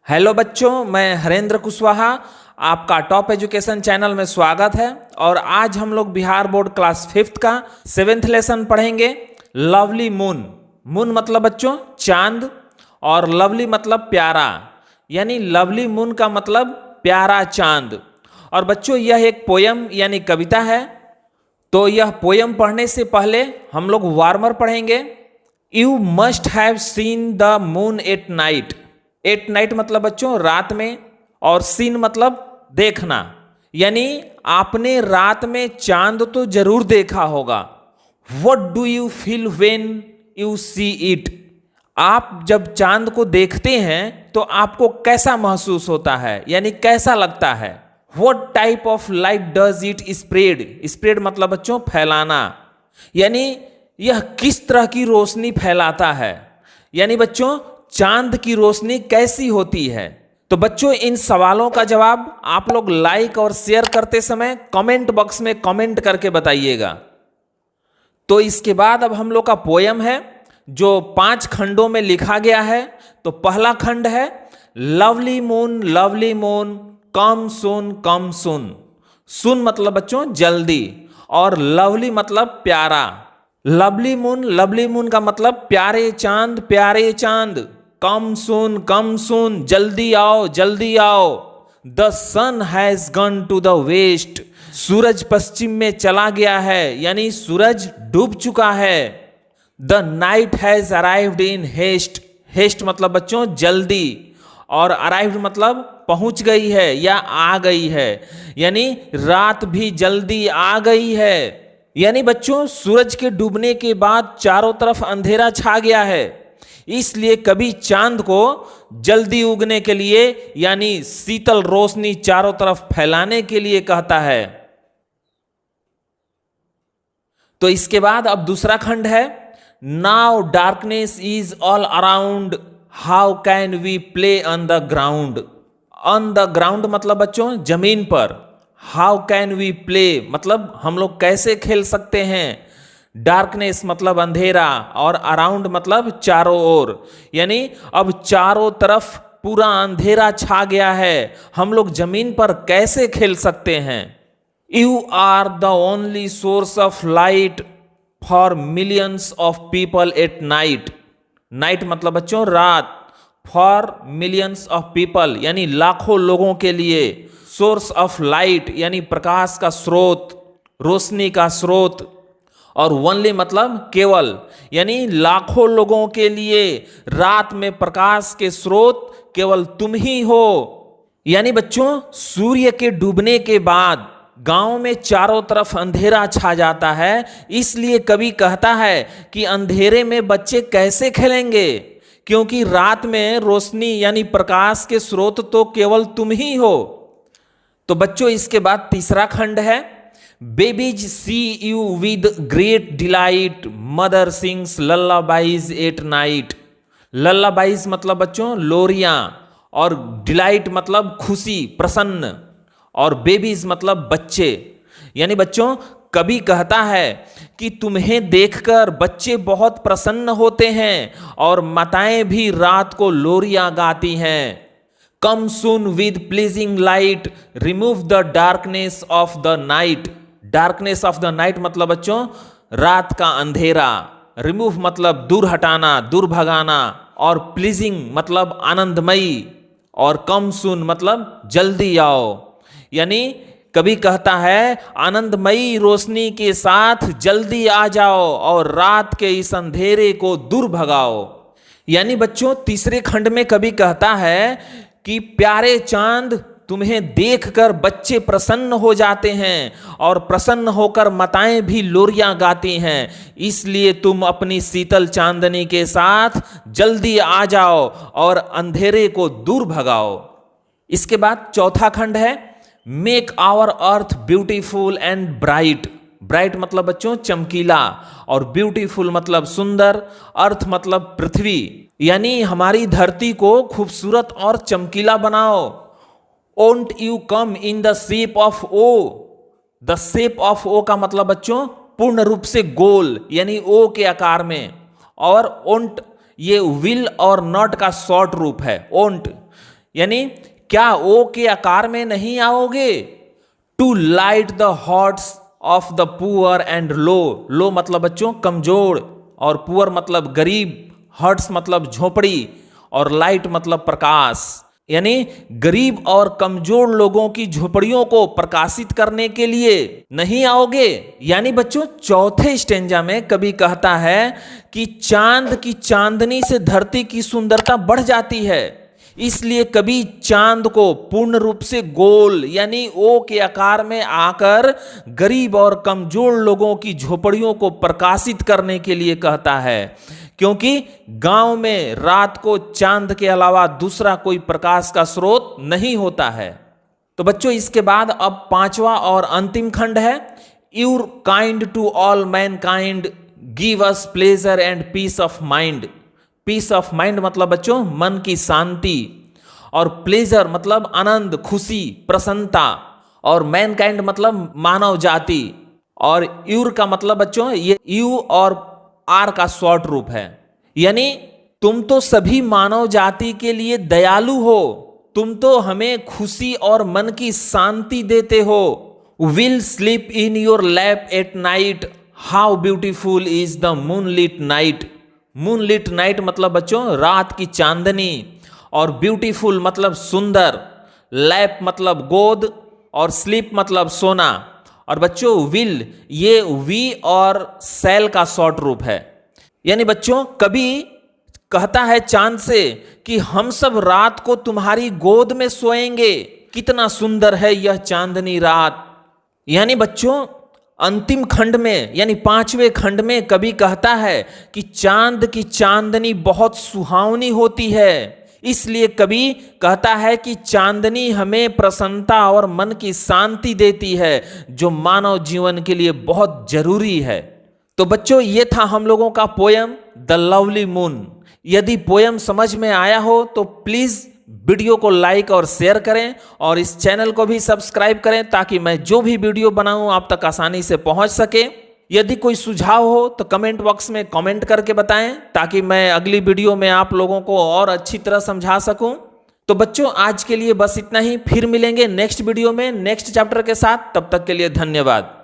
Hello बच्चों, मैं हरेंद्र कुशवाहा। आपका टॉप एजुकेशन चैनल में स्वागत है। और आज हम लोग बिहार बोर्ड क्लास 5th का 7th लेसन पढ़ेंगे। Lovely moon. मून मतलब बच्चों चांद, और लवली मतलब प्यारा, यानी लवली मून का मतलब प्यारा चांद। और बच्चों यह एक पोयम यानी कविता है। तो यह पोयम पढ़ने से पहले हम लोग वार्मर पढ़ेंगे। You must have seen the moon at night. At night मतलब बच्चों रात में, और सीन मतलब देखना, यानी आपने रात में चांद तो जरूर देखा होगा। What do you feel when you see it. आप जब चांद को देखते हैं तो आपको कैसा महसूस होता है, यानी कैसा लगता है। What type of light does it spread. Spread मतलब बच्चों फैलाना, यानी यह किस तरह की रोशनी फैलाता है, यानी बच्चों चांद की रोशनी कैसी होती है। तो बच्चों इन सवालों का जवाब आप लोग लाइक और शेयर करते समय कमेंट बॉक्स में कमेंट करके बताइएगा। तो इसके बाद अब हम लोग का पोयम है जो 5 खंडों में लिखा गया है। तो पहला खंड है लवली मून कम सुन कम सुन। सुन मतलब बच्चों जल्दी, और लवली मतलब प्यारा। लवली मून का मतलब प्यारे चांद। कम सुन जल्दी आओ। The sun has gone to the west. सूरज पश्चिम में चला गया है, यानी सूरज डूब चुका है। The night has arrived in haste. Haste मतलब बच्चों जल्दी, और अराइव्ड मतलब पहुंच गई है या आ गई है, यानी रात भी जल्दी आ गई है। यानी बच्चों सूरज के डूबने के बाद चारों तरफ अंधेरा छा गया है, इसलिए कभी चांद को जल्दी उगने के लिए यानी शीतल रोशनी चारों तरफ फैलाने के लिए कहता है। तो इसके बाद अब दूसरा खंड है now darkness is all around how can we play on the ground. On the ground मतलब बच्चों जमीन पर। हाउ कैन वी प्ले मतलब हम लोग कैसे खेल सकते हैं। डार्कनेस मतलब अंधेरा, और अराउंड मतलब चारों ओर, यानी अब चारों तरफ पूरा अंधेरा छा गया है, हम लोग जमीन पर कैसे खेल सकते हैं। You are the only source of light for millions of people at night. Night मतलब बच्चों रात, फॉर मिलियंस ऑफ पीपल यानी लाखों लोगों के लिए। सोर्स ऑफ लाइट यानी प्रकाश का स्रोत, रोशनी का स्रोत। और ओनली मतलब केवल, यानी लाखों लोगों के लिए रात में प्रकाश के स्रोत केवल तुम ही हो। यानी बच्चों सूर्य के डूबने के बाद गांव में चारों तरफ अंधेरा छा जाता है, इसलिए कवि कहता है कि अंधेरे में बच्चे कैसे खेलेंगे, क्योंकि रात में रोशनी यानी प्रकाश के स्रोत तो केवल तुम ही हो। तो बच्चों इसके बाद तीसरा खंड है babies see you with great delight mother sings lullabies at night. Lullabies मतलब बच्चों लोरियां, और डिलाइट मतलब खुशी प्रसन्न, और बेबीज मतलब बच्चे। यानी बच्चों कवि कहता है कि तुम्हें देखकर बच्चे बहुत प्रसन्न होते हैं, और माताएं भी रात को लोरियां गाती हैं। Come soon with pleasing light remove the darkness of the night. Darkness of the night मतलब बच्चों रात का अंधेरा। रिमूव मतलब दूर हटाना, दूर भगाना, और प्लीजिंग मतलब आनंदमयी, और कम सुन मतलब जल्दी आओ। यानी कभी कहता है आनंदमयी रोशनी के साथ जल्दी आ जाओ और रात के इस अंधेरे को दूर भगाओ। यानी बच्चों तीसरे खंड में कभी कहता है कि प्यारे चांद तुम्हें देखकर बच्चे प्रसन्न हो जाते हैं, और प्रसन्न होकर माताएं भी लोरियां गाती हैं, इसलिए तुम अपनी शीतल चांदनी के साथ जल्दी आ जाओ और अंधेरे को दूर भगाओ। इसके बाद चौथा खंड है make our earth beautiful and bright. Bright मतलब बच्चों चमकीला, और ब्यूटीफुल मतलब सुंदर, अर्थ मतलब पृथ्वी, यानी हमारी धरती को खूबसूरत और चमकीला बनाओ। Won't you come in the shape of O? The shape of O का मतलब बच्चों पूर्ण रूप से गोल, यानी O के आकार में। और won't ये will और not का शॉर्ट रूप है। won't यानी क्या ओ के आकार में नहीं आओगे? To light the hearts of the poor and low, low मतलब बच्चों कमजोर, और पुअर मतलब गरीब, हर्ट्स मतलब झोपड़ी, और लाइट मतलब प्रकाश, यानी गरीब और कमजोर लोगों की झोपड़ियों को प्रकाशित करने के लिए नहीं आओगे। यानी बच्चों चौथे स्टेंजा में कवि कहता है कि चांद की चांदनी से धरती की सुंदरता बढ़ जाती है, इसलिए कभी चांद को पूर्ण रूप से गोल यानी ओ के आकार में आकर गरीब और कमजोर लोगों की झोपड़ियों को प्रकाशित करने के लिए कहता है, क्योंकि गांव में रात को चांद के अलावा दूसरा कोई प्रकाश का स्रोत नहीं होता है। तो बच्चों इसके बाद अब पांचवा और अंतिम खंड है, you're kind to all mankind give us pleasure and peace of mind. Peace of mind मतलब बच्चों मन की शांति, और प्लेजर मतलब आनंद, खुशी, प्रसन्नता, और मैनकाइंड मतलब मानव जाति, और यूर का मतलब बच्चों ये यू और आर का शॉर्ट रूप है, यानी तुम तो सभी मानव जाति के लिए दयालु हो, तुम तो हमें खुशी और मन की शांति देते हो। Will sleep in your lap at night, how beautiful is the moonlit night. Moonlit night मतलब बच्चों रात की चांदनी, और ब्यूटीफुल मतलब सुंदर, लैप मतलब गोद, और स्लीप मतलब सोना। और बच्चों विल ये वी और सेल का शॉर्ट रूप है, यानी बच्चों कभी कहता है चांद से कि हम सब रात को तुम्हारी गोद में सोएंगे, कितना सुंदर है यह चांदनी रात। यानी बच्चों अंतिम खंड में यानी पांचवें खंड में कवि कहता है कि चांद की चांदनी बहुत सुहावनी होती है, इसलिए कवि कहता है कि चांदनी हमें प्रसन्नता और मन की शांति देती है, जो मानव जीवन के लिए बहुत जरूरी है। तो बच्चों ये था हम लोगों का पोयम द लवली मून। यदि पोयम समझ में आया हो तो प्लीज वीडियो को लाइक और शेयर करें, और इस चैनल को भी सब्सक्राइब करें ताकि मैं जो भी वीडियो बनाऊं आप तक आसानी से पहुंच सके। यदि कोई सुझाव हो तो कमेंट बॉक्स में कमेंट करके बताएं ताकि मैं अगली वीडियो में आप लोगों को और अच्छी तरह समझा सकूं। तो बच्चों आज के लिए बस इतना ही, फिर मिलेंगे नेक्स्ट वीडियो में नेक्स्ट चैप्टर के साथ। तब तक के लिए धन्यवाद।